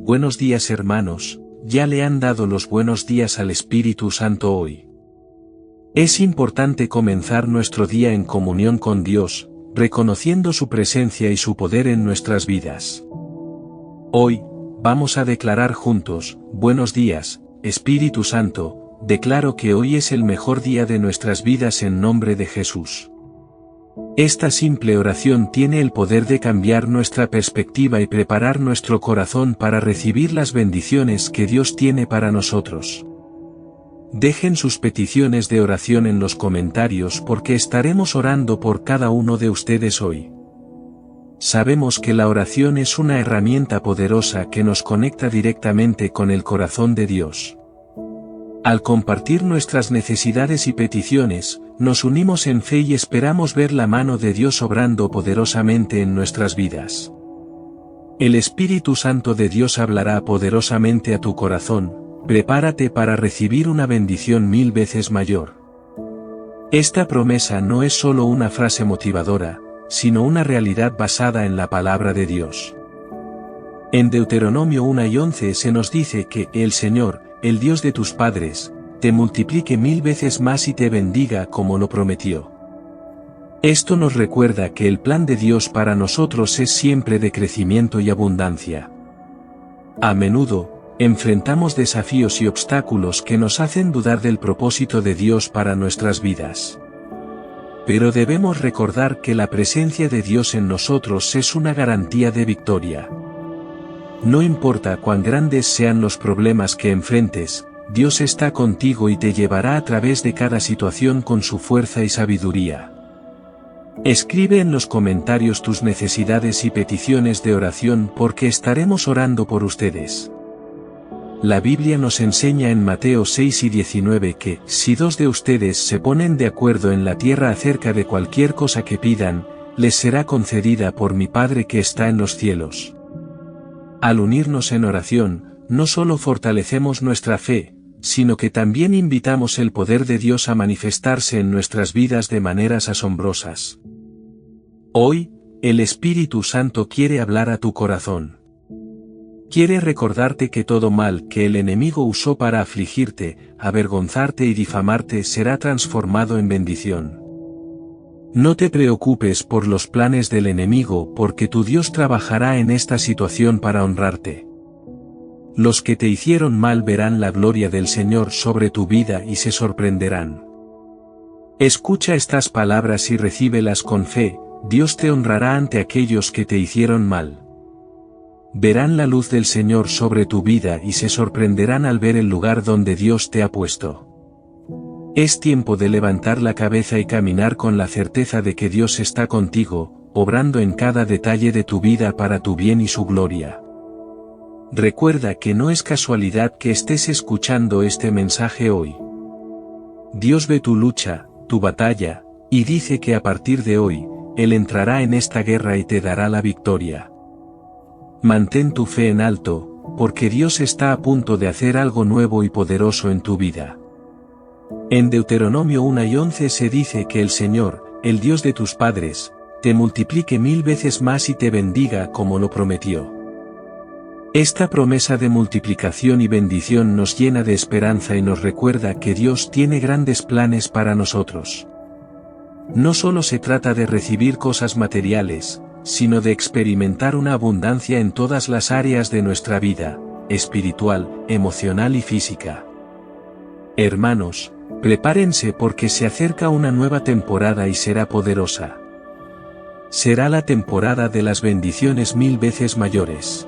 Buenos días hermanos, ya le han dado los buenos días al Espíritu Santo hoy. Es importante comenzar nuestro día en comunión con Dios, reconociendo su presencia y su poder en nuestras vidas. Hoy, vamos a declarar juntos, buenos días, Espíritu Santo, declaro que hoy es el mejor día de nuestras vidas en nombre de Jesús. Esta simple oración tiene el poder de cambiar nuestra perspectiva y preparar nuestro corazón para recibir las bendiciones que Dios tiene para nosotros. Dejen sus peticiones de oración en los comentarios porque estaremos orando por cada uno de ustedes hoy. Sabemos que la oración es una herramienta poderosa que nos conecta directamente con el corazón de Dios. Al compartir nuestras necesidades y peticiones, nos unimos en fe y esperamos ver la mano de Dios obrando poderosamente en nuestras vidas. El Espíritu Santo de Dios hablará poderosamente a tu corazón, prepárate para recibir una bendición 1000 veces mayor. Esta promesa no es solo una frase motivadora, sino una realidad basada en la palabra de Dios. En Deuteronomio 1:11 se nos dice que el Señor, el Dios de tus padres, te multiplique 1000 veces más y te bendiga como lo prometió. Esto nos recuerda que el plan de Dios para nosotros es siempre de crecimiento y abundancia. A menudo, enfrentamos desafíos y obstáculos que nos hacen dudar del propósito de Dios para nuestras vidas. Pero debemos recordar que la presencia de Dios en nosotros es una garantía de victoria. No importa cuán grandes sean los problemas que enfrentes, Dios está contigo y te llevará a través de cada situación con su fuerza y sabiduría. Escribe en los comentarios tus necesidades y peticiones de oración porque estaremos orando por ustedes. La Biblia nos enseña en Mateo 6:19 que, si 2 de ustedes se ponen de acuerdo en la tierra acerca de cualquier cosa que pidan, les será concedida por mi Padre que está en los cielos. Al unirnos en oración, no solo fortalecemos nuestra fe, sino que también invitamos el poder de Dios a manifestarse en nuestras vidas de maneras asombrosas. Hoy, el Espíritu Santo quiere hablar a tu corazón. Quiere recordarte que todo mal que el enemigo usó para afligirte, avergonzarte y difamarte será transformado en bendición. No te preocupes por los planes del enemigo porque tu Dios trabajará en esta situación para honrarte. Los que te hicieron mal verán la gloria del Señor sobre tu vida y se sorprenderán. Escucha estas palabras y recíbelas con fe, Dios te honrará ante aquellos que te hicieron mal. Verán la luz del Señor sobre tu vida y se sorprenderán al ver el lugar donde Dios te ha puesto. Es tiempo de levantar la cabeza y caminar con la certeza de que Dios está contigo, obrando en cada detalle de tu vida para tu bien y su gloria. Recuerda que no es casualidad que estés escuchando este mensaje hoy. Dios ve tu lucha, tu batalla, y dice que a partir de hoy, Él entrará en esta guerra y te dará la victoria. Mantén tu fe en alto, porque Dios está a punto de hacer algo nuevo y poderoso en tu vida. En Deuteronomio 1:11 se dice que el Señor, el Dios de tus padres, te multiplique 1000 veces más y te bendiga como lo prometió. Esta promesa de multiplicación y bendición nos llena de esperanza y nos recuerda que Dios tiene grandes planes para nosotros. No solo se trata de recibir cosas materiales, sino de experimentar una abundancia en todas las áreas de nuestra vida, espiritual, emocional y física. Hermanos, prepárense porque se acerca una nueva temporada y será poderosa. Será la temporada de las bendiciones 1000 veces mayores.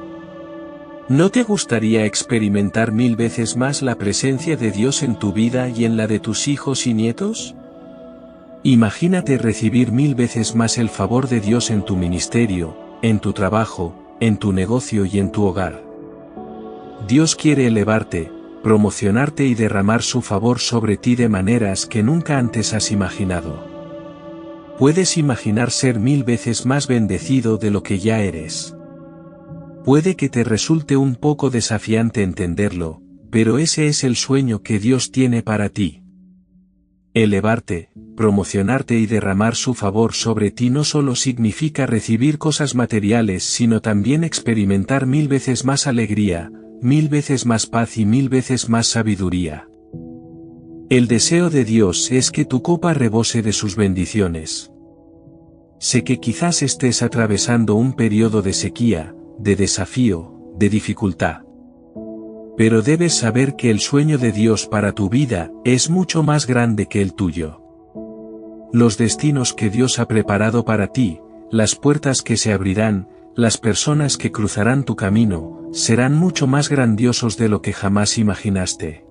¿No te gustaría experimentar 1000 veces más la presencia de Dios en tu vida y en la de tus hijos y nietos? Imagínate recibir 1000 veces más el favor de Dios en tu ministerio, en tu trabajo, en tu negocio y en tu hogar. Dios quiere elevarte, promocionarte y derramar su favor sobre ti de maneras que nunca antes has imaginado. Puedes imaginar ser 1000 veces más bendecido de lo que ya eres. Puede que te resulte un poco desafiante entenderlo, pero ese es el sueño que Dios tiene para ti. Elevarte, promocionarte y derramar su favor sobre ti no solo significa recibir cosas materiales, sino también experimentar 1000 veces más alegría, 1000 veces más paz y 1000 veces más sabiduría. El deseo de Dios es que tu copa rebose de sus bendiciones. Sé que quizás estés atravesando un periodo de sequía, de desafío, de dificultad. Pero debes saber que el sueño de Dios para tu vida es mucho más grande que el tuyo. Los destinos que Dios ha preparado para ti, las puertas que se abrirán, las personas que cruzarán tu camino, serán mucho más grandiosos de lo que jamás imaginaste.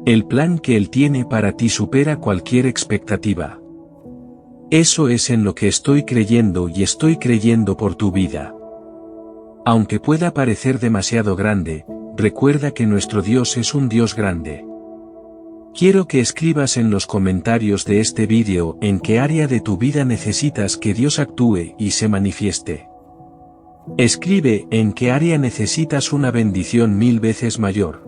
El plan que Él tiene para ti supera cualquier expectativa. Eso es en lo que estoy creyendo y estoy creyendo por tu vida. Aunque pueda parecer demasiado grande, recuerda que nuestro Dios es un Dios grande. Quiero que escribas en los comentarios de este vídeo en qué área de tu vida necesitas que Dios actúe y se manifieste. Escribe en qué área necesitas una bendición 1000 veces mayor.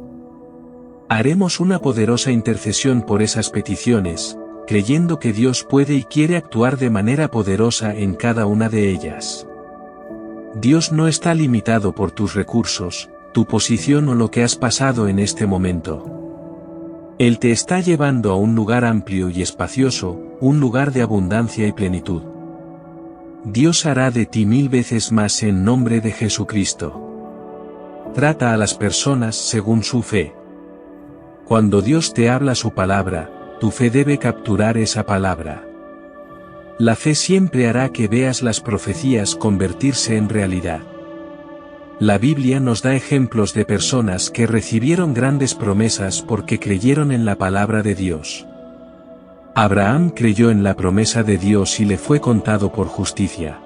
Haremos una poderosa intercesión por esas peticiones, creyendo que Dios puede y quiere actuar de manera poderosa en cada una de ellas. Dios no está limitado por tus recursos, tu posición o lo que has pasado en este momento. Él te está llevando a un lugar amplio y espacioso, un lugar de abundancia y plenitud. Dios hará de ti 1000 veces más en nombre de Jesucristo. Trata a las personas según su fe. Cuando Dios te habla su palabra, tu fe debe capturar esa palabra. La fe siempre hará que veas las profecías convertirse en realidad. La Biblia nos da ejemplos de personas que recibieron grandes promesas porque creyeron en la palabra de Dios. Abraham creyó en la promesa de Dios y le fue contado por justicia.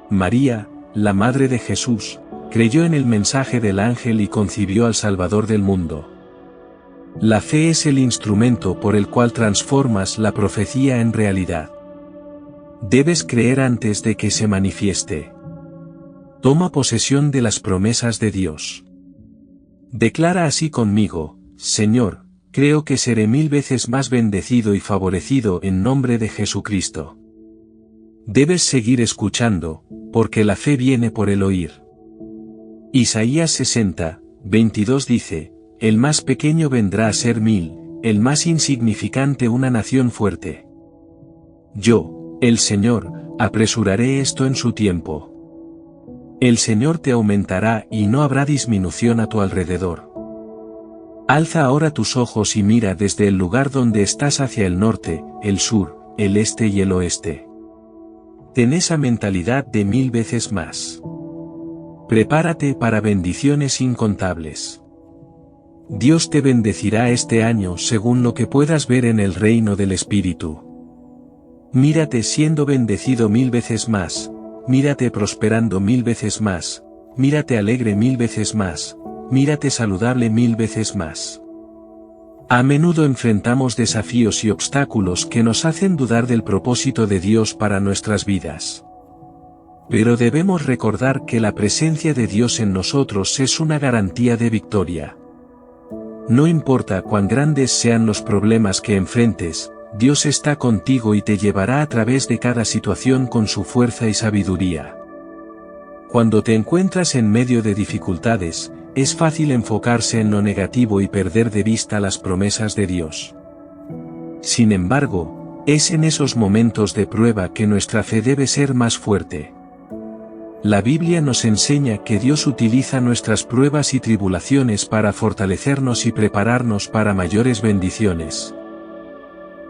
María, la madre de Jesús, creyó en el mensaje del ángel y concibió al Salvador del mundo. La fe es el instrumento por el cual transformas la profecía en realidad. Debes creer antes de que se manifieste. Toma posesión de las promesas de Dios. Declara así conmigo: Señor, creo que seré 1000 veces más bendecido y favorecido en nombre de Jesucristo. Debes seguir escuchando, porque la fe viene por el oír. Isaías 60, 22 dice: El más pequeño vendrá a ser 1000, el más insignificante una nación fuerte. Yo, el Señor, apresuraré esto en su tiempo. El Señor te aumentará y no habrá disminución a tu alrededor. Alza ahora tus ojos y mira desde el lugar donde estás hacia el norte, el sur, el este y el oeste. Ten esa mentalidad de 1000 veces más. Prepárate para bendiciones incontables. Dios te bendecirá este año según lo que puedas ver en el reino del Espíritu. Mírate siendo bendecido 1000 veces más. Mírate prosperando 1000 veces más, mírate alegre 1000 veces más, mírate saludable 1000 veces más. A menudo enfrentamos desafíos y obstáculos que nos hacen dudar del propósito de Dios para nuestras vidas. Pero debemos recordar que la presencia de Dios en nosotros es una garantía de victoria. No importa cuán grandes sean los problemas que enfrentes, Dios está contigo y te llevará a través de cada situación con su fuerza y sabiduría. Cuando te encuentras en medio de dificultades, es fácil enfocarse en lo negativo y perder de vista las promesas de Dios. Sin embargo, es en esos momentos de prueba que nuestra fe debe ser más fuerte. La Biblia nos enseña que Dios utiliza nuestras pruebas y tribulaciones para fortalecernos y prepararnos para mayores bendiciones.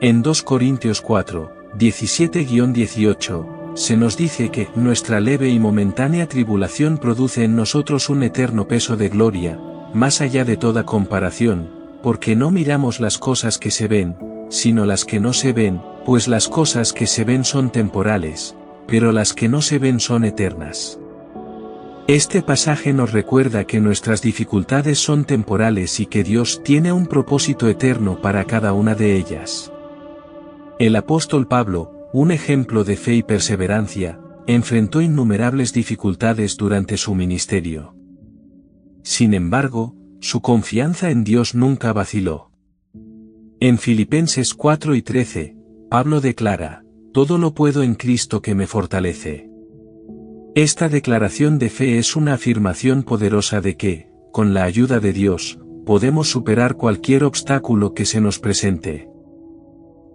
En 2 Corintios 4, 17-18, se nos dice que nuestra leve y momentánea tribulación produce en nosotros un eterno peso de gloria, más allá de toda comparación, porque no miramos las cosas que se ven, sino las que no se ven, pues las cosas que se ven son temporales, pero las que no se ven son eternas. Este pasaje nos recuerda que nuestras dificultades son temporales y que Dios tiene un propósito eterno para cada una de ellas. El apóstol Pablo, un ejemplo de fe y perseverancia, enfrentó innumerables dificultades durante su ministerio. Sin embargo, su confianza en Dios nunca vaciló. En Filipenses 4:13, Pablo declara, todo lo puedo en Cristo que me fortalece. Esta declaración de fe es una afirmación poderosa de que, con la ayuda de Dios, podemos superar cualquier obstáculo que se nos presente.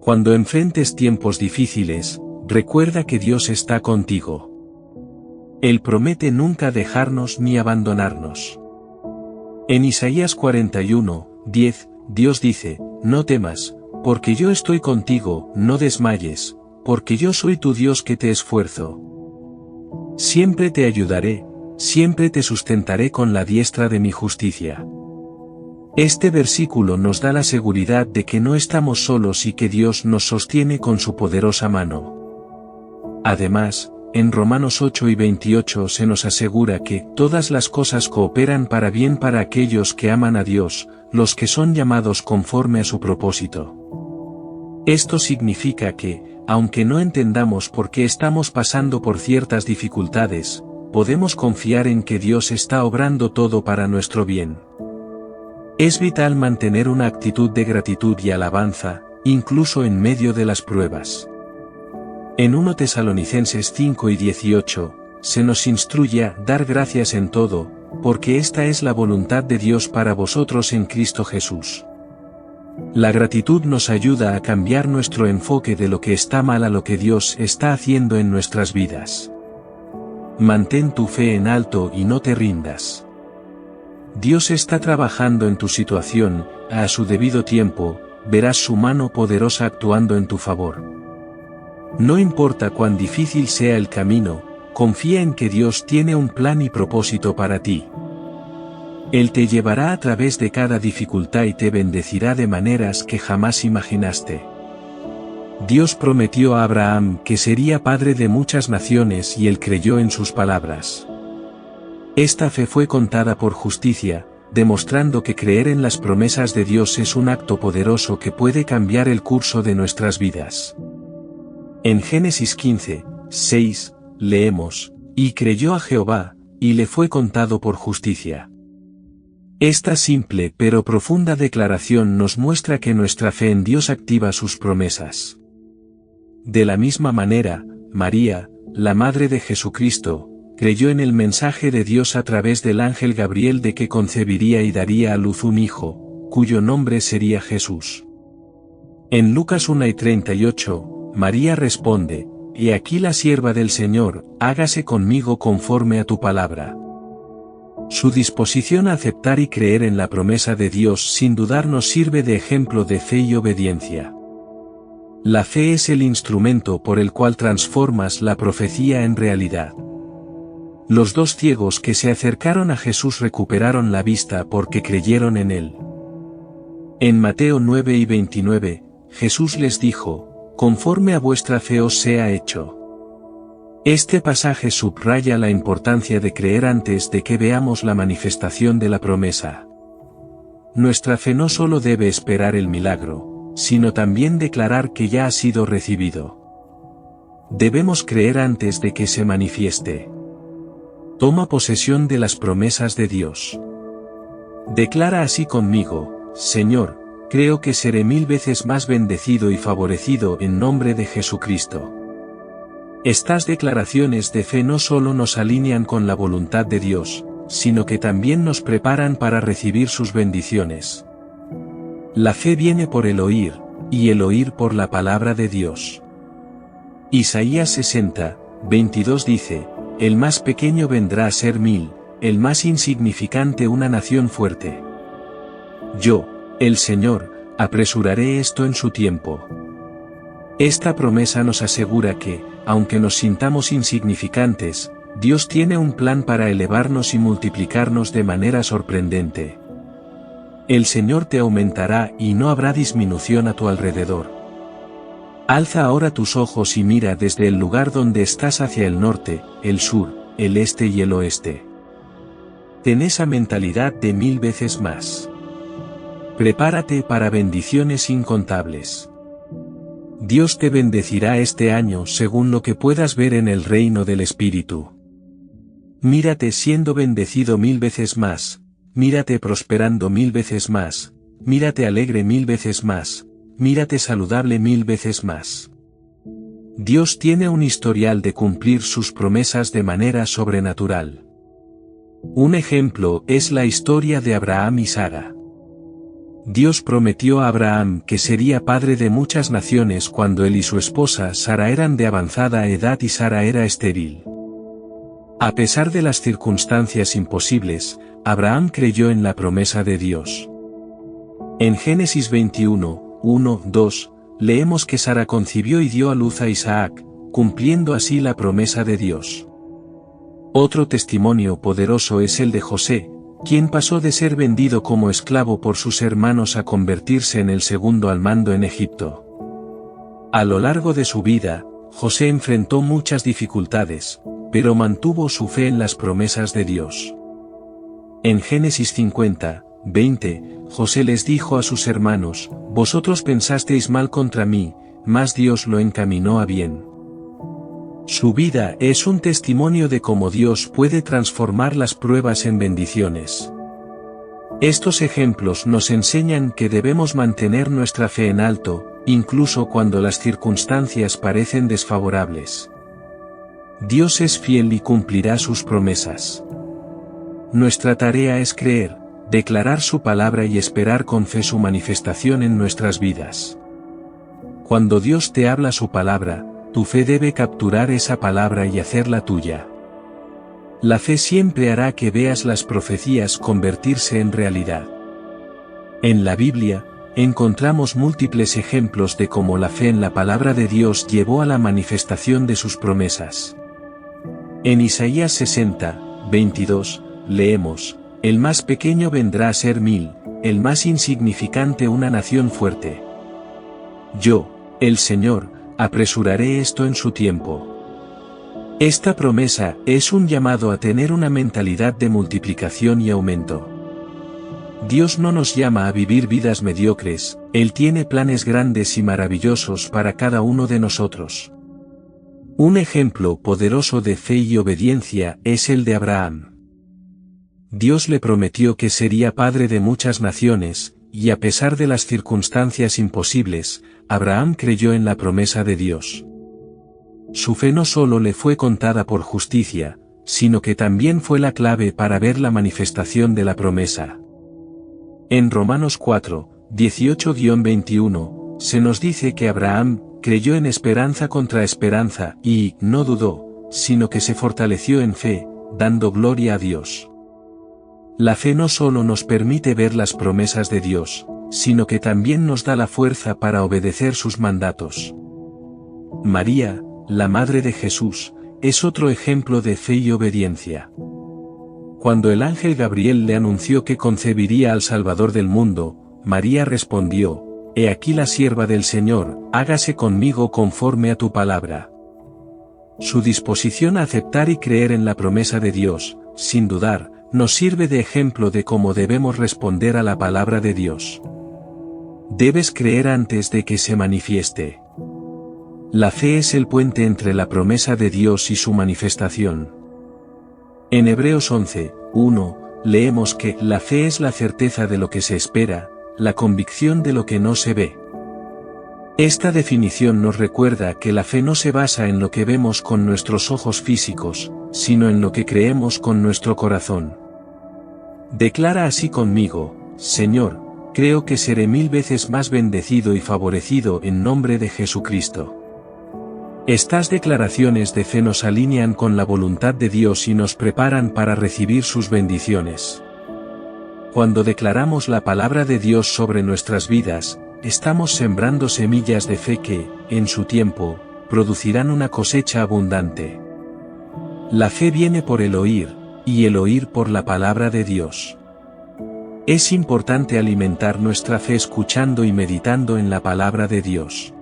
Cuando enfrentes tiempos difíciles, recuerda que Dios está contigo. Él promete nunca dejarnos ni abandonarnos. En Isaías 41:10, Dios dice, no temas, porque yo estoy contigo, no desmayes, porque yo soy tu Dios que te esfuerzo. Siempre te ayudaré, siempre te sustentaré con la diestra de mi justicia. Este versículo nos da la seguridad de que no estamos solos y que Dios nos sostiene con su poderosa mano. Además, en Romanos 8:28 se nos asegura que todas las cosas cooperan para bien para aquellos que aman a Dios, los que son llamados conforme a su propósito. Esto significa que, aunque no entendamos por qué estamos pasando por ciertas dificultades, podemos confiar en que Dios está obrando todo para nuestro bien. Es vital mantener una actitud de gratitud y alabanza, incluso en medio de las pruebas. En 1 Tesalonicenses 5:18, se nos instruye a dar gracias en todo, porque esta es la voluntad de Dios para vosotros en Cristo Jesús. La gratitud nos ayuda a cambiar nuestro enfoque de lo que está mal a lo que Dios está haciendo en nuestras vidas. Mantén tu fe en alto y no te rindas. Dios está trabajando en tu situación, a su debido tiempo, verás su mano poderosa actuando en tu favor. No importa cuán difícil sea el camino, confía en que Dios tiene un plan y propósito para ti. Él te llevará a través de cada dificultad y te bendecirá de maneras que jamás imaginaste. Dios prometió a Abraham que sería padre de muchas naciones y él creyó en sus palabras. Esta fe fue contada por justicia, demostrando que creer en las promesas de Dios es un acto poderoso que puede cambiar el curso de nuestras vidas. En Génesis 15:6, leemos, y creyó a Jehová, y le fue contado por justicia. Esta simple pero profunda declaración nos muestra que nuestra fe en Dios activa sus promesas. De la misma manera, María, la Madre de Jesucristo, creyó en el mensaje de Dios a través del ángel Gabriel de que concebiría y daría a luz un hijo, cuyo nombre sería Jesús. En Lucas 1:38, María responde, «He aquí la sierva del Señor, hágase conmigo conforme a tu palabra». Su disposición a aceptar y creer en la promesa de Dios sin dudar nos sirve de ejemplo de fe y obediencia. La fe es el instrumento por el cual transformas la profecía en realidad. Los dos ciegos que se acercaron a Jesús recuperaron la vista porque creyeron en él. En Mateo 9:29, Jesús les dijo, «Conforme a vuestra fe os sea hecho». Este pasaje subraya la importancia de creer antes de que veamos la manifestación de la promesa. Nuestra fe no solo debe esperar el milagro, sino también declarar que ya ha sido recibido. Debemos creer antes de que se manifieste. Toma posesión de las promesas de Dios. Declara así conmigo, Señor, creo que seré 1000 veces más bendecido y favorecido en nombre de Jesucristo. Estas declaraciones de fe no solo nos alinean con la voluntad de Dios, sino que también nos preparan para recibir sus bendiciones. La fe viene por el oír, y el oír por la palabra de Dios. Isaías 60:22 dice, «El más pequeño vendrá a ser 1000, el más insignificante una nación fuerte. Yo, el Señor, apresuraré esto en su tiempo». Esta promesa nos asegura que, aunque nos sintamos insignificantes, Dios tiene un plan para elevarnos y multiplicarnos de manera sorprendente. El Señor te aumentará y no habrá disminución a tu alrededor. Alza ahora tus ojos y mira desde el lugar donde estás hacia el norte, el sur, el este y el oeste. Ten esa mentalidad de 1000 veces más. Prepárate para bendiciones incontables. Dios te bendecirá este año según lo que puedas ver en el reino del Espíritu. Mírate siendo bendecido 1000 veces más, mírate prosperando 1000 veces más, mírate alegre 1000 veces más, mírate saludable 1000 veces más. Dios tiene un historial de cumplir sus promesas de manera sobrenatural. Un ejemplo es la historia de Abraham y Sara. Dios prometió a Abraham que sería padre de muchas naciones cuando él y su esposa Sara eran de avanzada edad y Sara era estéril. A pesar de las circunstancias imposibles, Abraham creyó en la promesa de Dios. En Génesis 21, 1, 2, leemos que Sara concibió y dio a luz a Isaac, cumpliendo así la promesa de Dios. Otro testimonio poderoso es el de José, quien pasó de ser vendido como esclavo por sus hermanos a convertirse en el segundo al mando en Egipto. A lo largo de su vida, José enfrentó muchas dificultades, pero mantuvo su fe en las promesas de Dios. En Génesis 50, 20, José les dijo a sus hermanos: «Vosotros pensasteis mal contra mí, mas Dios lo encaminó a bien». Su vida es un testimonio de cómo Dios puede transformar las pruebas en bendiciones. Estos ejemplos nos enseñan que debemos mantener nuestra fe en alto, incluso cuando las circunstancias parecen desfavorables. Dios es fiel y cumplirá sus promesas. Nuestra tarea es creer, declarar su palabra y esperar con fe su manifestación en nuestras vidas. Cuando Dios te habla su palabra, tu fe debe capturar esa palabra y hacerla tuya. La fe siempre hará que veas las profecías convertirse en realidad. En la Biblia, encontramos múltiples ejemplos de cómo la fe en la palabra de Dios llevó a la manifestación de sus promesas. En Isaías 60, 22, leemos: «El más pequeño vendrá a ser 1000, el más insignificante una nación fuerte. Yo, el Señor, apresuraré esto en su tiempo». Esta promesa es un llamado a tener una mentalidad de multiplicación y aumento. Dios no nos llama a vivir vidas mediocres, Él tiene planes grandes y maravillosos para cada uno de nosotros. Un ejemplo poderoso de fe y obediencia es el de Abraham. Dios le prometió que sería padre de muchas naciones, y a pesar de las circunstancias imposibles, Abraham creyó en la promesa de Dios. Su fe no solo le fue contada por justicia, sino que también fue la clave para ver la manifestación de la promesa. En Romanos 4, 18-21, se nos dice que Abraham creyó en esperanza contra esperanza y no dudó, sino que se fortaleció en fe, dando gloria a Dios. La fe no solo nos permite ver las promesas de Dios, sino que también nos da la fuerza para obedecer sus mandatos. María, la madre de Jesús, es otro ejemplo de fe y obediencia. Cuando el ángel Gabriel le anunció que concebiría al Salvador del mundo, María respondió: «He aquí la sierva del Señor, hágase conmigo conforme a tu palabra». Su disposición a aceptar y creer en la promesa de Dios, sin dudar, nos sirve de ejemplo de cómo debemos responder a la palabra de Dios. Debes creer antes de que se manifieste. La fe es el puente entre la promesa de Dios y su manifestación. En Hebreos 11, 1, leemos que la fe es la certeza de lo que se espera, la convicción de lo que no se ve. Esta definición nos recuerda que la fe no se basa en lo que vemos con nuestros ojos físicos, sino en lo que creemos con nuestro corazón. Declara así conmigo: «Señor, creo que seré 1000 veces más bendecido y favorecido en nombre de Jesucristo». Estas declaraciones de fe nos alinean con la voluntad de Dios y nos preparan para recibir sus bendiciones. Cuando declaramos la palabra de Dios sobre nuestras vidas, estamos sembrando semillas de fe que, en su tiempo, producirán una cosecha abundante. La fe viene por el oír, y el oír por la palabra de Dios. Es importante alimentar nuestra fe escuchando y meditando en la palabra de Dios.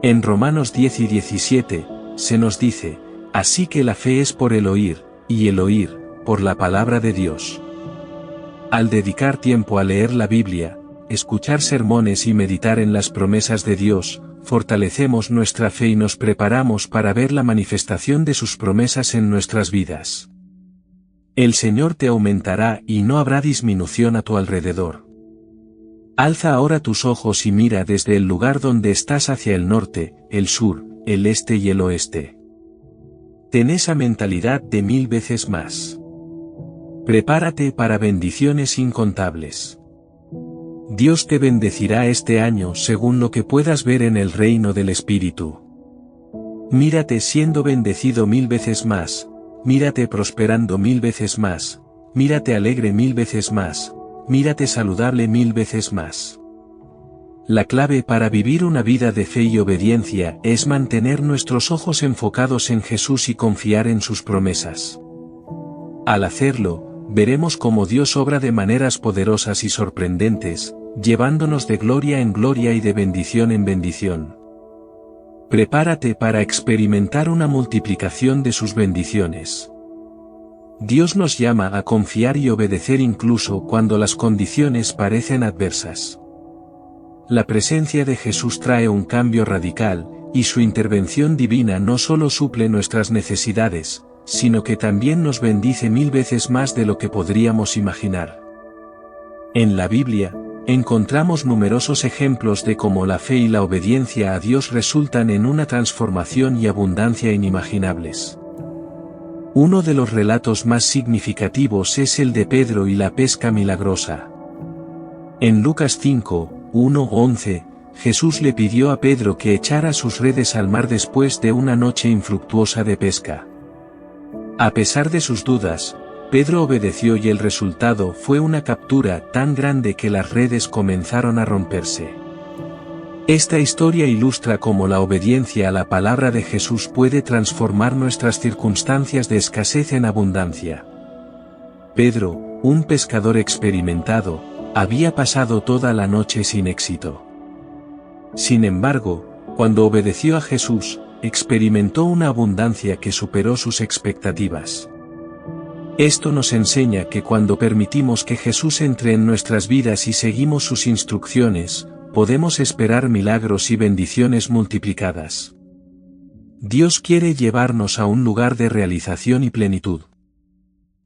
En Romanos 10 y 17, se nos dice: «Así que la fe es por el oír, y el oír, por la palabra de Dios». Al dedicar tiempo a leer la Biblia, escuchar sermones y meditar en las promesas de Dios, fortalecemos nuestra fe y nos preparamos para ver la manifestación de sus promesas en nuestras vidas. El Señor te aumentará y no habrá disminución a tu alrededor. Alza ahora tus ojos y mira desde el lugar donde estás hacia el norte, el sur, el este y el oeste. Ten esa mentalidad de 1000 veces más. Prepárate para bendiciones incontables. Dios te bendecirá este año según lo que puedas ver en el reino del Espíritu. Mírate siendo bendecido 1000 veces más, mírate prosperando 1000 veces más, mírate alegre 1000 veces más, mírate saludable 1000 veces más. La clave para vivir una vida de fe y obediencia es mantener nuestros ojos enfocados en Jesús y confiar en sus promesas. Al hacerlo, veremos cómo Dios obra de maneras poderosas y sorprendentes, llevándonos de gloria en gloria y de bendición en bendición. Prepárate para experimentar una multiplicación de sus bendiciones. Dios nos llama a confiar y obedecer incluso cuando las condiciones parecen adversas. La presencia de Jesús trae un cambio radical, y su intervención divina no solo suple nuestras necesidades, sino que también nos bendice 1000 veces más de lo que podríamos imaginar. En la Biblia, encontramos numerosos ejemplos de cómo la fe y la obediencia a Dios resultan en una transformación y abundancia inimaginables. Uno de los relatos más significativos es el de Pedro y la pesca milagrosa. En Lucas 5, 1-11, Jesús le pidió a Pedro que echara sus redes al mar después de una noche infructuosa de pesca. A pesar de sus dudas, Pedro obedeció y el resultado fue una captura tan grande que las redes comenzaron a romperse. Esta historia ilustra cómo la obediencia a la palabra de Jesús puede transformar nuestras circunstancias de escasez en abundancia. Pedro, un pescador experimentado, había pasado toda la noche sin éxito. Sin embargo, cuando obedeció a Jesús, experimentó una abundancia que superó sus expectativas. Esto nos enseña que cuando permitimos que Jesús entre en nuestras vidas y seguimos sus instrucciones, podemos esperar milagros y bendiciones multiplicadas. Dios quiere llevarnos a un lugar de realización y plenitud.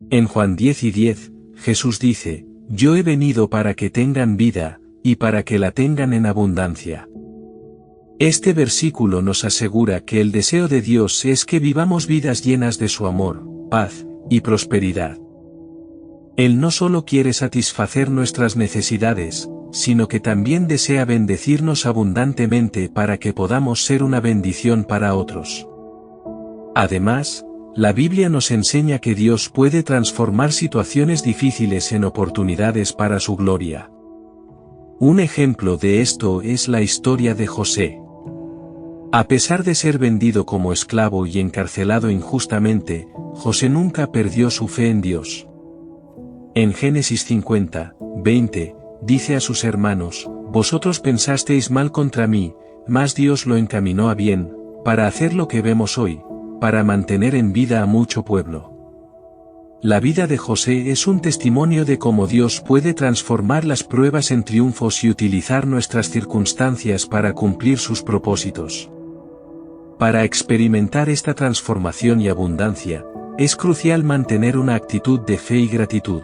En Juan 10:10, Jesús dice: Yo he venido para que tengan vida, y para que la tengan en abundancia. Este versículo nos asegura que el deseo de Dios es que vivamos vidas llenas de su amor, paz y prosperidad. Él no solo quiere satisfacer nuestras necesidades, sino que también desea bendecirnos abundantemente para que podamos ser una bendición para otros. Además, la Biblia nos enseña que Dios puede transformar situaciones difíciles en oportunidades para su gloria. Un ejemplo de esto es la historia de José. A pesar de ser vendido como esclavo y encarcelado injustamente, José nunca perdió su fe en Dios. En Génesis 50:20, dice a sus hermanos: Vosotros pensasteis mal contra mí, mas Dios lo encaminó a bien, para hacer lo que vemos hoy, para mantener en vida a mucho pueblo. La vida de José es un testimonio de cómo Dios puede transformar las pruebas en triunfos y utilizar nuestras circunstancias para cumplir sus propósitos. Para experimentar esta transformación y abundancia, es crucial mantener una actitud de fe y gratitud.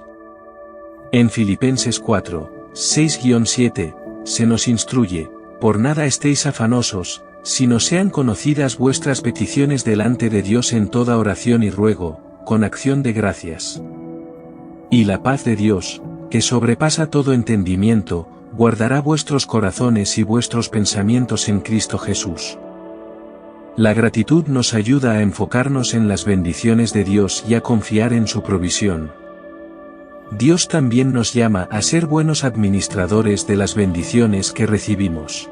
En Filipenses 4:6-7, se nos instruye: por nada estéis afanosos, sino sean conocidas vuestras peticiones delante de Dios en toda oración y ruego, con acción de gracias. Y la paz de Dios, que sobrepasa todo entendimiento, guardará vuestros corazones y vuestros pensamientos en Cristo Jesús. La gratitud nos ayuda a enfocarnos en las bendiciones de Dios y a confiar en su provisión. Dios también nos llama a ser buenos administradores de las bendiciones que recibimos.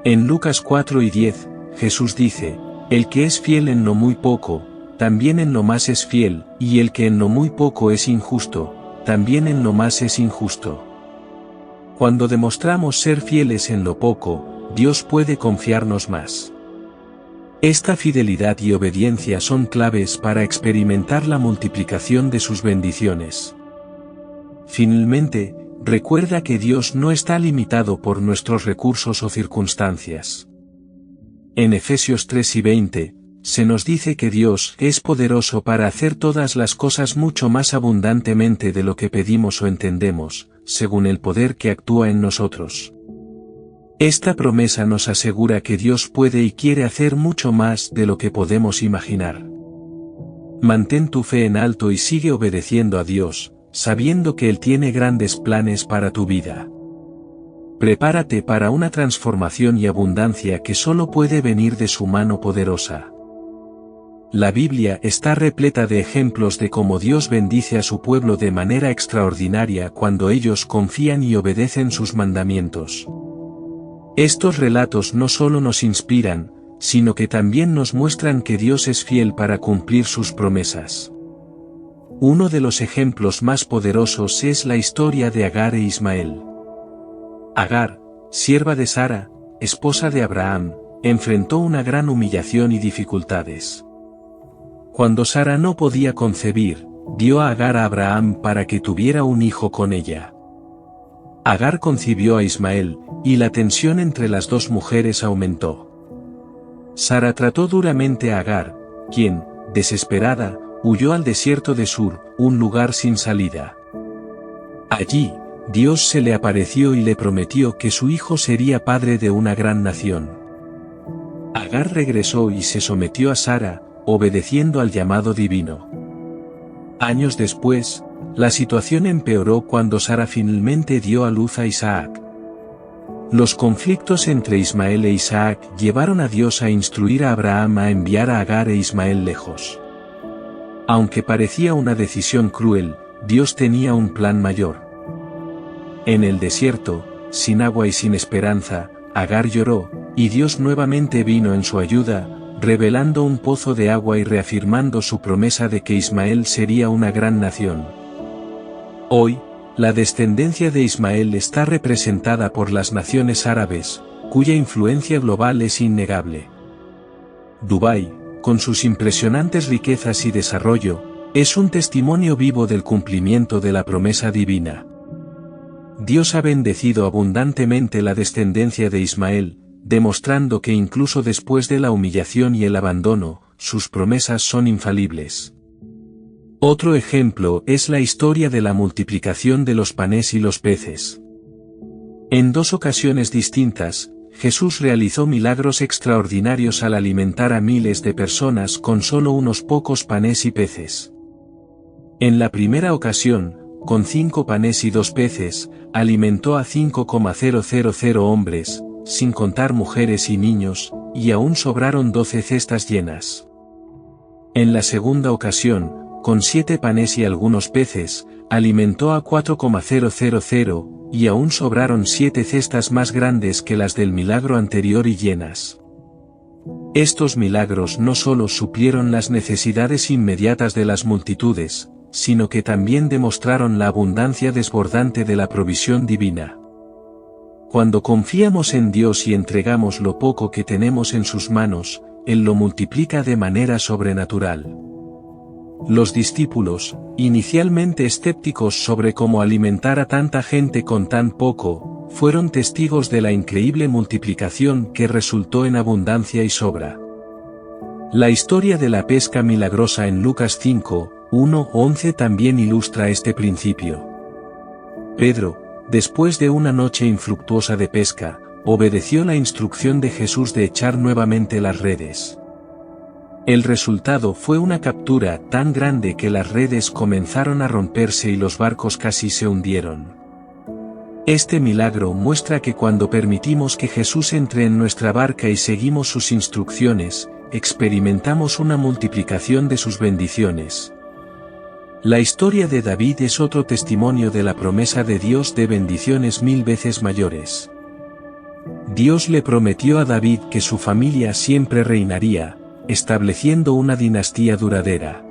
En Lucas 4:10, Jesús dice: El que es fiel en lo muy poco, también en lo más es fiel, y el que en lo muy poco es injusto, también en lo más es injusto. Cuando demostramos ser fieles en lo poco, Dios puede confiarnos más. Esta fidelidad y obediencia son claves para experimentar la multiplicación de sus bendiciones. Finalmente, recuerda que Dios no está limitado por nuestros recursos o circunstancias. En Efesios 3:20, se nos dice que Dios es poderoso para hacer todas las cosas mucho más abundantemente de lo que pedimos o entendemos, según el poder que actúa en nosotros. Esta promesa nos asegura que Dios puede y quiere hacer mucho más de lo que podemos imaginar. Mantén tu fe en alto y sigue obedeciendo a Dios, sabiendo que Él tiene grandes planes para tu vida. Prepárate para una transformación y abundancia que solo puede venir de su mano poderosa. La Biblia está repleta de ejemplos de cómo Dios bendice a su pueblo de manera extraordinaria cuando ellos confían y obedecen sus mandamientos. Estos relatos no solo nos inspiran, sino que también nos muestran que Dios es fiel para cumplir sus promesas. Uno de los ejemplos más poderosos es la historia de Agar e Ismael. Agar, sierva de Sara, esposa de Abraham, enfrentó una gran humillación y dificultades. Cuando Sara no podía concebir, dio a Agar a Abraham para que tuviera un hijo con ella. Agar concibió a Ismael, y la tensión entre las dos mujeres aumentó. Sara trató duramente a Agar, quien, desesperada, huyó al desierto de Sur, un lugar sin salida. Allí, Dios se le apareció y le prometió que su hijo sería padre de una gran nación. Agar regresó y se sometió a Sara, obedeciendo al llamado divino. Años después, la situación empeoró cuando Sara finalmente dio a luz a Isaac. Los conflictos entre Ismael e Isaac llevaron a Dios a instruir a Abraham a enviar a Agar e Ismael lejos. Aunque parecía una decisión cruel, Dios tenía un plan mayor. En el desierto, sin agua y sin esperanza, Agar lloró, y Dios nuevamente vino en su ayuda, revelando un pozo de agua y reafirmando su promesa de que Ismael sería una gran nación. Hoy, la descendencia de Ismael está representada por las naciones árabes, cuya influencia global es innegable. Dubái, con sus impresionantes riquezas y desarrollo, es un testimonio vivo del cumplimiento de la promesa divina. Dios ha bendecido abundantemente la descendencia de Ismael, demostrando que incluso después de la humillación y el abandono, sus promesas son infalibles. Otro ejemplo es la historia de la multiplicación de los panes y los peces. En dos ocasiones distintas, Jesús realizó milagros extraordinarios al alimentar a miles de personas con solo unos pocos panes y peces. En la primera ocasión, con 5 panes y 2 peces, alimentó a 5,000 hombres, sin contar mujeres y niños, y aún sobraron 12 cestas llenas. En la segunda ocasión, con 7 panes y algunos peces, alimentó a 4,000, y aún sobraron 7 cestas más grandes que las del milagro anterior y llenas. Estos milagros no solo suplieron las necesidades inmediatas de las multitudes, sino que también demostraron la abundancia desbordante de la provisión divina. Cuando confiamos en Dios y entregamos lo poco que tenemos en sus manos, Él lo multiplica de manera sobrenatural. Los discípulos, inicialmente escépticos sobre cómo alimentar a tanta gente con tan poco, fueron testigos de la increíble multiplicación que resultó en abundancia y sobra. La historia de la pesca milagrosa en Lucas 5:1-11 también ilustra este principio. Pedro, después de una noche infructuosa de pesca, obedeció la instrucción de Jesús de echar nuevamente las redes. El resultado fue una captura tan grande que las redes comenzaron a romperse y los barcos casi se hundieron. Este milagro muestra que cuando permitimos que Jesús entre en nuestra barca y seguimos sus instrucciones, experimentamos una multiplicación de sus bendiciones. La historia de David es otro testimonio de la promesa de Dios de bendiciones 1000 veces mayores. Dios le prometió a David que su familia siempre reinaría, estableciendo una dinastía duradera.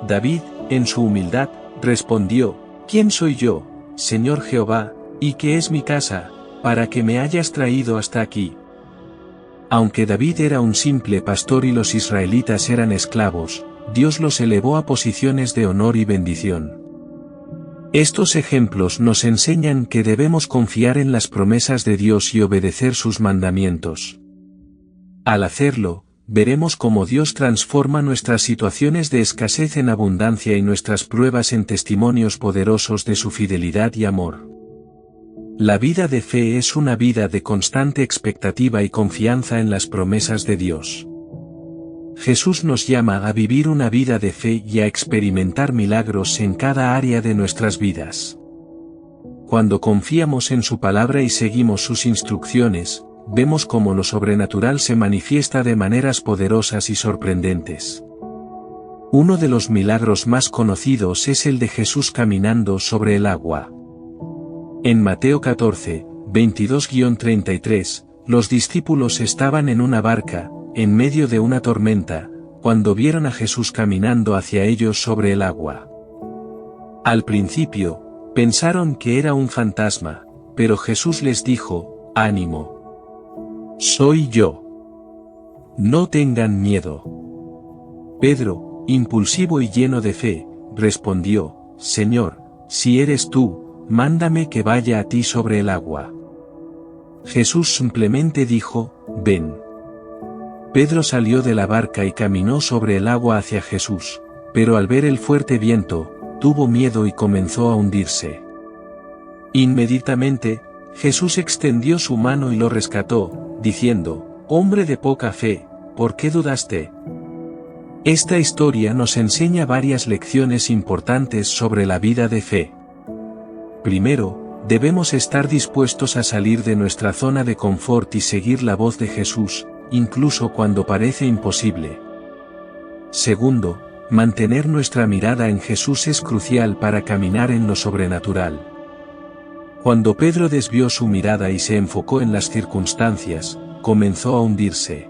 David, en su humildad, respondió: ¿Quién soy yo, Señor Jehová, y qué es mi casa, para que me hayas traído hasta aquí? Aunque David era un simple pastor y los israelitas eran esclavos, Dios los elevó a posiciones de honor y bendición. Estos ejemplos nos enseñan que debemos confiar en las promesas de Dios y obedecer sus mandamientos. Al hacerlo, veremos cómo Dios transforma nuestras situaciones de escasez en abundancia y nuestras pruebas en testimonios poderosos de su fidelidad y amor. La vida de fe es una vida de constante expectativa y confianza en las promesas de Dios. Jesús nos llama a vivir una vida de fe y a experimentar milagros en cada área de nuestras vidas. Cuando confiamos en su palabra y seguimos sus instrucciones, vemos cómo lo sobrenatural se manifiesta de maneras poderosas y sorprendentes. Uno de los milagros más conocidos es el de Jesús caminando sobre el agua. En Mateo 14, 22-33, los discípulos estaban en una barca, en medio de una tormenta, cuando vieron a Jesús caminando hacia ellos sobre el agua. Al principio, pensaron que era un fantasma, pero Jesús les dijo: «Ánimo. Soy yo. No tengan miedo». Pedro, impulsivo y lleno de fe, respondió: «Señor, si eres tú, mándame que vaya a ti sobre el agua». Jesús simplemente dijo: «Ven». Pedro salió de la barca y caminó sobre el agua hacia Jesús, pero al ver el fuerte viento, tuvo miedo y comenzó a hundirse. Inmediatamente, Jesús extendió su mano y lo rescató, diciendo: «Hombre de poca fe, ¿por qué dudaste?». Esta historia nos enseña varias lecciones importantes sobre la vida de fe. Primero, debemos estar dispuestos a salir de nuestra zona de confort y seguir la voz de Jesús, incluso cuando parece imposible. Segundo, mantener nuestra mirada en Jesús es crucial para caminar en lo sobrenatural. Cuando Pedro desvió su mirada y se enfocó en las circunstancias, comenzó a hundirse.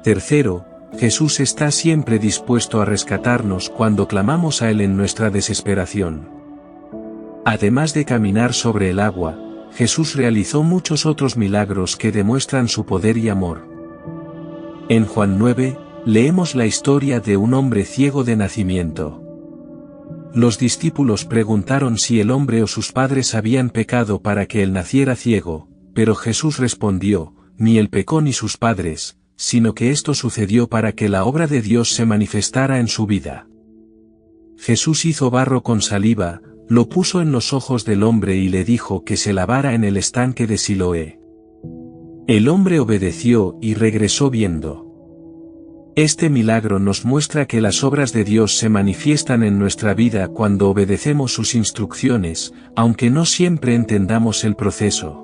Tercero, Jesús está siempre dispuesto a rescatarnos cuando clamamos a Él en nuestra desesperación. Además de caminar sobre el agua, Jesús realizó muchos otros milagros que demuestran su poder y amor. En Juan 9, leemos la historia de un hombre ciego de nacimiento. Los discípulos preguntaron si el hombre o sus padres habían pecado para que él naciera ciego, pero Jesús respondió: «Ni él pecó ni sus padres, sino que esto sucedió para que la obra de Dios se manifestara en su vida». Jesús hizo barro con saliva, lo puso en los ojos del hombre y le dijo que se lavara en el estanque de Siloé. El hombre obedeció y regresó viendo. Este milagro nos muestra que las obras de Dios se manifiestan en nuestra vida cuando obedecemos sus instrucciones, aunque no siempre entendamos el proceso.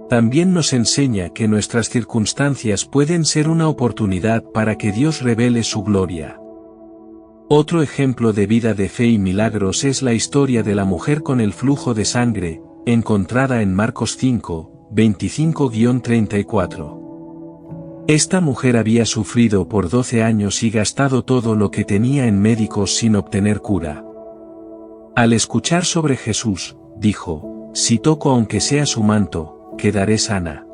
También nos enseña que nuestras circunstancias pueden ser una oportunidad para que Dios revele su gloria. Otro ejemplo de vida de fe y milagros es la historia de la mujer con el flujo de sangre, encontrada en Marcos 5, 25-34. Esta mujer había sufrido por 12 años y gastado todo lo que tenía en médicos sin obtener cura. Al escuchar sobre Jesús, dijo: «Si toco aunque sea su manto, quedaré sana».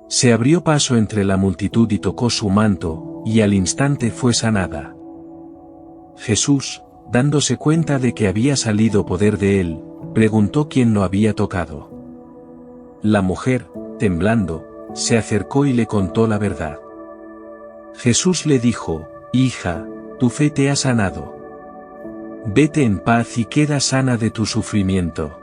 Se abrió paso entre la multitud y tocó su manto, y al instante fue sanada. Jesús, dándose cuenta de que había salido poder de él, preguntó quién lo había tocado. La mujer, temblando, se acercó y le contó la verdad. Jesús le dijo: «Hija, tu fe te ha sanado. Vete en paz y queda sana de tu sufrimiento».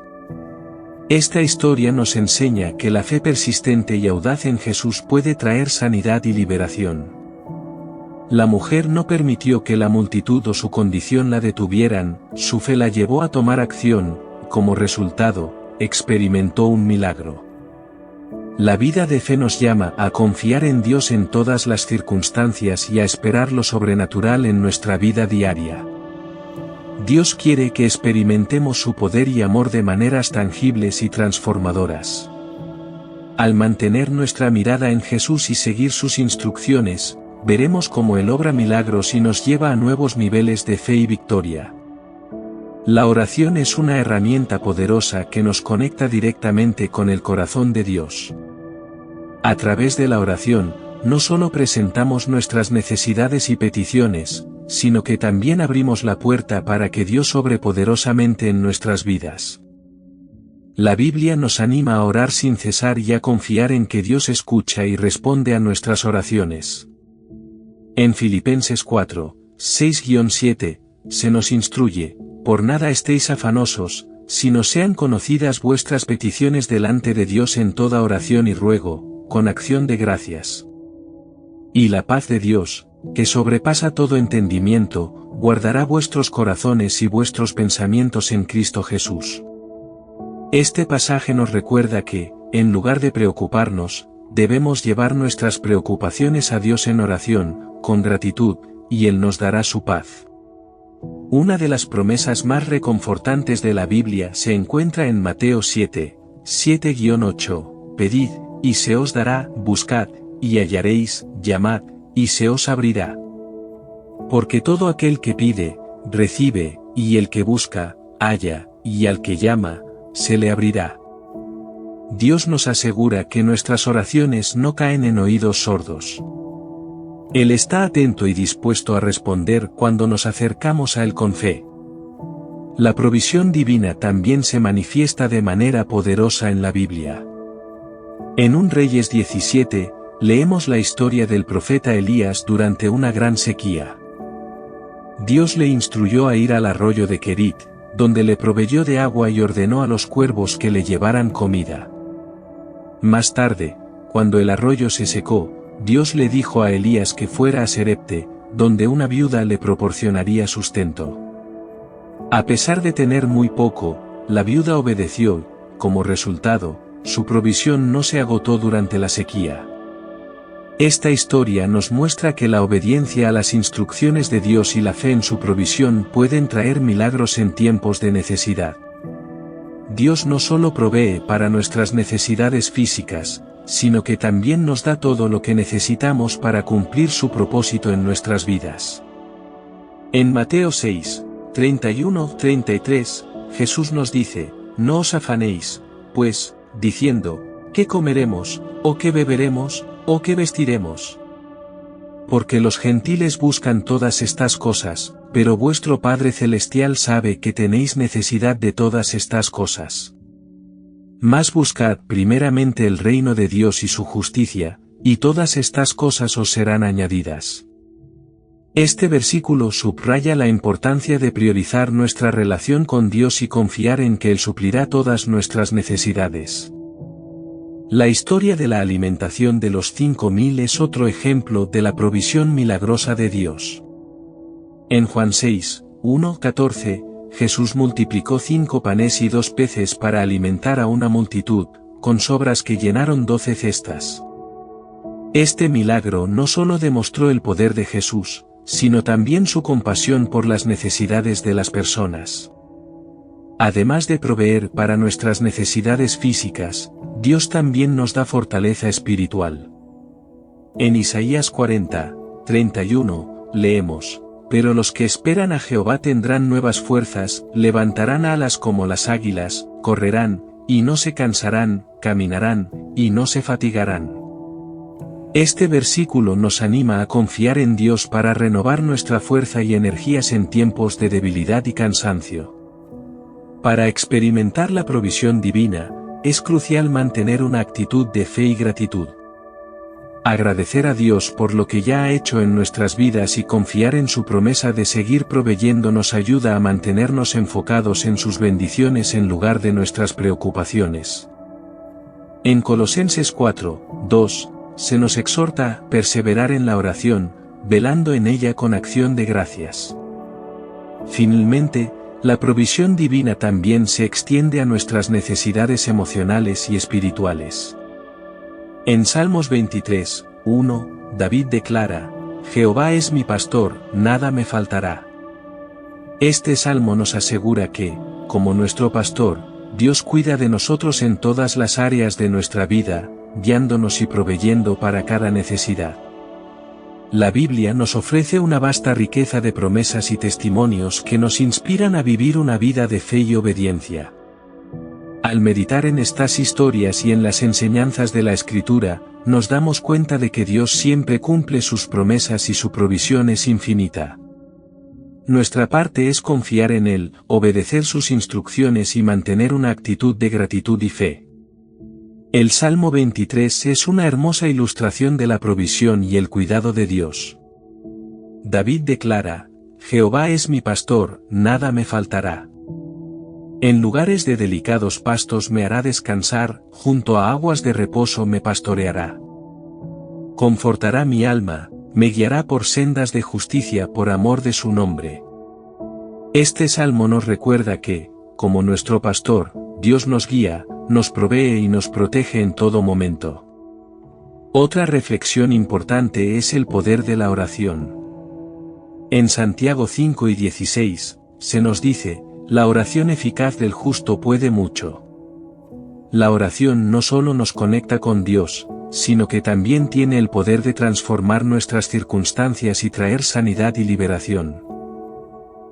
Esta historia nos enseña que la fe persistente y audaz en Jesús puede traer sanidad y liberación. La mujer no permitió que la multitud o su condición la detuvieran, su fe la llevó a tomar acción, y como resultado, experimentó un milagro. La vida de fe nos llama a confiar en Dios en todas las circunstancias y a esperar lo sobrenatural en nuestra vida diaria. Dios quiere que experimentemos su poder y amor de maneras tangibles y transformadoras. Al mantener nuestra mirada en Jesús y seguir sus instrucciones, veremos cómo Él obra milagros y nos lleva a nuevos niveles de fe y victoria. La oración es una herramienta poderosa que nos conecta directamente con el corazón de Dios. A través de la oración, no solo presentamos nuestras necesidades y peticiones, sino que también abrimos la puerta para que Dios obre poderosamente en nuestras vidas. La Biblia nos anima a orar sin cesar y a confiar en que Dios escucha y responde a nuestras oraciones. En Filipenses 4, 6-7, se nos instruye, por nada estéis afanosos, sino sean conocidas vuestras peticiones delante de Dios en toda oración y ruego, con acción de gracias. Y la paz de Dios, que sobrepasa todo entendimiento, guardará vuestros corazones y vuestros pensamientos en Cristo Jesús. Este pasaje nos recuerda que, en lugar de preocuparnos, debemos llevar nuestras preocupaciones a Dios en oración, con gratitud, y Él nos dará su paz. Una de las promesas más reconfortantes de la Biblia se encuentra en Mateo 7, 7-8, pedid, y se os dará, buscad, y hallaréis, llamad, y se os abrirá. Porque todo aquel que pide, recibe, y el que busca, halla, y al que llama, se le abrirá. Dios nos asegura que nuestras oraciones no caen en oídos sordos. Él está atento y dispuesto a responder cuando nos acercamos a Él con fe. La provisión divina también se manifiesta de manera poderosa en la Biblia. En 1 Reyes 17, leemos la historia del profeta Elías durante una gran sequía. Dios le instruyó a ir al arroyo de Querit, donde le proveyó de agua y ordenó a los cuervos que le llevaran comida. Más tarde, cuando el arroyo se secó, Dios le dijo a Elías que fuera a Serepte, donde una viuda le proporcionaría sustento. A pesar de tener muy poco, la viuda obedeció, como resultado, su provisión no se agotó durante la sequía. Esta historia nos muestra que la obediencia a las instrucciones de Dios y la fe en su provisión pueden traer milagros en tiempos de necesidad. Dios no solo provee para nuestras necesidades físicas, sino que también nos da todo lo que necesitamos para cumplir su propósito en nuestras vidas. En Mateo 6, 31-33, Jesús nos dice, no os afanéis, pues, diciendo, ¿qué comeremos, o qué beberemos, o qué vestiremos? Porque los gentiles buscan todas estas cosas, pero vuestro Padre Celestial sabe que tenéis necesidad de todas estas cosas. Mas buscad primeramente el reino de Dios y su justicia, y todas estas cosas os serán añadidas. Este versículo subraya la importancia de priorizar nuestra relación con Dios y confiar en que Él suplirá todas nuestras necesidades. La historia de la alimentación de los 5.000 es otro ejemplo de la provisión milagrosa de Dios. En Juan 6, 1-14, Jesús multiplicó 5 panes y 2 peces para alimentar a una multitud, con sobras que llenaron 12 cestas. Este milagro no solo demostró el poder de Jesús, sino también su compasión por las necesidades de las personas. Además de proveer para nuestras necesidades físicas, Dios también nos da fortaleza espiritual. En Isaías 40, 31, leemos, pero los que esperan a Jehová tendrán nuevas fuerzas, levantarán alas como las águilas, correrán, y no se cansarán, caminarán, y no se fatigarán. Este versículo nos anima a confiar en Dios para renovar nuestra fuerza y energías en tiempos de debilidad y cansancio. Para experimentar la provisión divina, es crucial mantener una actitud de fe y gratitud. Agradecer a Dios por lo que ya ha hecho en nuestras vidas y confiar en su promesa de seguir proveyendo nos ayuda a mantenernos enfocados en sus bendiciones en lugar de nuestras preocupaciones. En Colosenses 4, 2, se nos exhorta a perseverar en la oración, velando en ella con acción de gracias. Finalmente, la provisión divina también se extiende a nuestras necesidades emocionales y espirituales. En Salmos 23, 1, David declara, Jehová es mi pastor, nada me faltará. Este salmo nos asegura que, como nuestro pastor, Dios cuida de nosotros en todas las áreas de nuestra vida, guiándonos y proveyendo para cada necesidad. La Biblia nos ofrece una vasta riqueza de promesas y testimonios que nos inspiran a vivir una vida de fe y obediencia. Al meditar en estas historias y en las enseñanzas de la Escritura, nos damos cuenta de que Dios siempre cumple sus promesas y su provisión es infinita. Nuestra parte es confiar en Él, obedecer sus instrucciones y mantener una actitud de gratitud y fe. El Salmo 23 es una hermosa ilustración de la provisión y el cuidado de Dios. David declara: Jehová es mi pastor, nada me faltará. En lugares de delicados pastos me hará descansar, junto a aguas de reposo me pastoreará. Confortará mi alma, me guiará por sendas de justicia por amor de su nombre. Este salmo nos recuerda que, como nuestro pastor, Dios nos guía, nos provee y nos protege en todo momento. Otra reflexión importante es el poder de la oración. En Santiago 5:16, se nos dice: la oración eficaz del justo puede mucho. La oración no solo nos conecta con Dios, sino que también tiene el poder de transformar nuestras circunstancias y traer sanidad y liberación.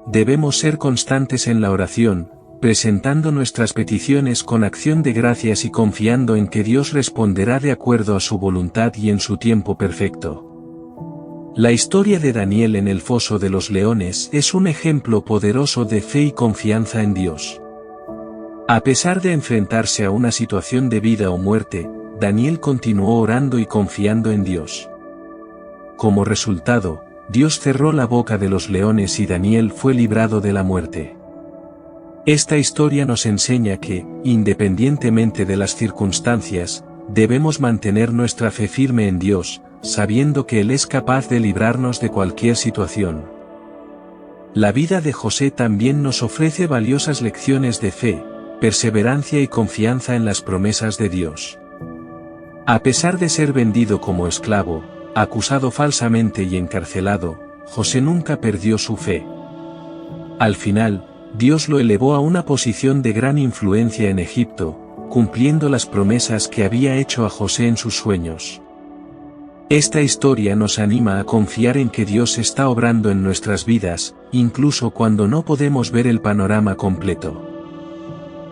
Debemos ser constantes en la oración, presentando nuestras peticiones con acción de gracias y confiando en que Dios responderá de acuerdo a su voluntad y en su tiempo perfecto. La historia de Daniel en el foso de los leones es un ejemplo poderoso de fe y confianza en Dios. A pesar de enfrentarse a una situación de vida o muerte, Daniel continuó orando y confiando en Dios. Como resultado, Dios cerró la boca de los leones y Daniel fue librado de la muerte. Esta historia nos enseña que, independientemente de las circunstancias, debemos mantener nuestra fe firme en Dios, sabiendo que Él es capaz de librarnos de cualquier situación. La vida de José también nos ofrece valiosas lecciones de fe, perseverancia y confianza en las promesas de Dios. A pesar de ser vendido como esclavo, acusado falsamente y encarcelado, José nunca perdió su fe. Al final, Dios lo elevó a una posición de gran influencia en Egipto, cumpliendo las promesas que había hecho a José en sus sueños. Esta historia nos anima a confiar en que Dios está obrando en nuestras vidas, incluso cuando no podemos ver el panorama completo.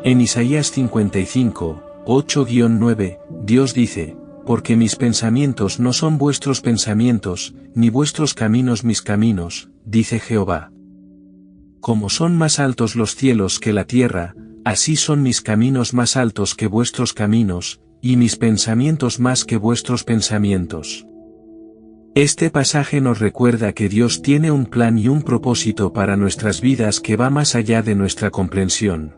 En Isaías 55, 8-9, Dios dice: porque mis pensamientos no son vuestros pensamientos, ni vuestros caminos mis caminos, dice Jehová. Como son más altos los cielos que la tierra, así son mis caminos más altos que vuestros caminos, y mis pensamientos más que vuestros pensamientos. Este pasaje nos recuerda que Dios tiene un plan y un propósito para nuestras vidas que va más allá de nuestra comprensión.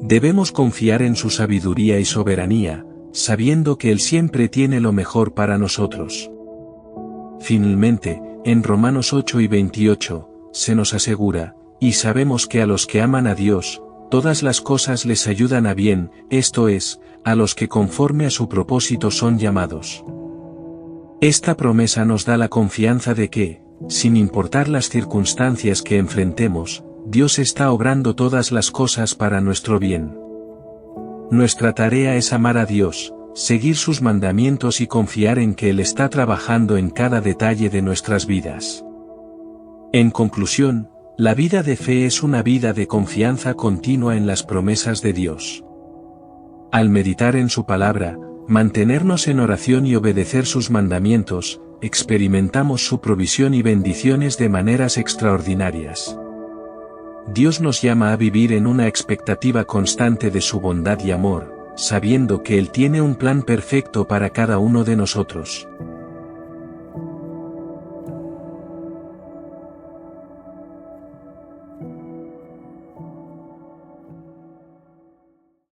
Debemos confiar en su sabiduría y soberanía, sabiendo que Él siempre tiene lo mejor para nosotros. Finalmente, en Romanos 8:28, se nos asegura: y sabemos que a los que aman a Dios, todas las cosas les ayudan a bien, esto es, a los que conforme a su propósito son llamados. Esta promesa nos da la confianza de que, sin importar las circunstancias que enfrentemos, Dios está obrando todas las cosas para nuestro bien. Nuestra tarea es amar a Dios, seguir sus mandamientos y confiar en que Él está trabajando en cada detalle de nuestras vidas. En conclusión, la vida de fe es una vida de confianza continua en las promesas de Dios. Al meditar en su palabra, mantenernos en oración y obedecer sus mandamientos, experimentamos su provisión y bendiciones de maneras extraordinarias. Dios nos llama a vivir en una expectativa constante de su bondad y amor, sabiendo que Él tiene un plan perfecto para cada uno de nosotros.